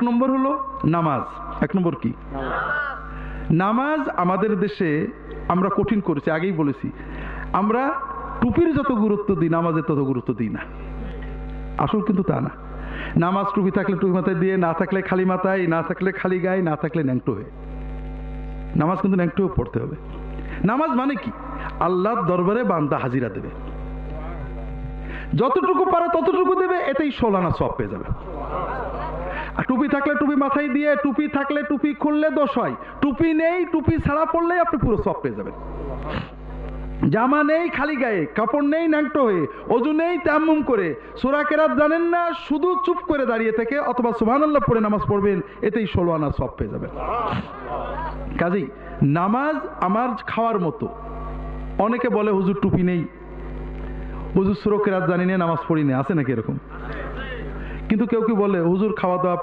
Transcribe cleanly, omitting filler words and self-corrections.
নম্বর হলো নামাজ। এক নম্বর কি? নামাজ আমাদের দেশে আমরা কঠিন করেছি, আগেই বলেছি। আমরা টুপির যত গুরুত্ব দিই নামাজের তত গুরুত্ব দিই না। আসল কিন্তু তা না। নামাজ টুপি থাকলে টুপি মাথায় দিয়ে, না থাকলে খালি মাথায়, না থাকলে খালি গায়ে, না থাকলে ন্যাংটো হয়ে। নামাজ কিন্তু ন্যাংটো হয়ে পড়তে হবে। নামাজ মানে কি? আল্লাহর দরবারে বান্দা হাজিরা দেবে, যতটুকু পারে ততটুকু দেবে, এতেই 16 আনা সওয়াব পেয়ে যাবে। আর টুপি থাকলে টুপি মাথায় দিয়ে, টুপি থাকলে টুপি খুললে দোষ হয়, টুপি নেই টুপি ছাড়া পড়লে আপনি পুরো সওয়াব পেয়ে যাবেন। জামা নেই খালি গায়ে, কাপড় নেই ন্যাংটো হয়ে, ওযু নেই তায়াম্মুম করে, সূরা কেরাত জানেন না, শুধু চুপ করে দাঁড়িয়ে থেকে অথবা সুবহানাল্লাহ পড়ে নামাজ পড়বেন, এতেই 16 আনা সওয়াব পেয়ে যাবেন। কাজেই নামাজ আমার খাওয়ার মতো। অনেকে বলে হুজুর টুপি নেই, হুজুর সূরা কেরাত জানি না, নামাজ পড়ি না, আছে নাকি এরকম? কিন্তু কেউ কি বলে হুজুর খাওয়া দাওয়া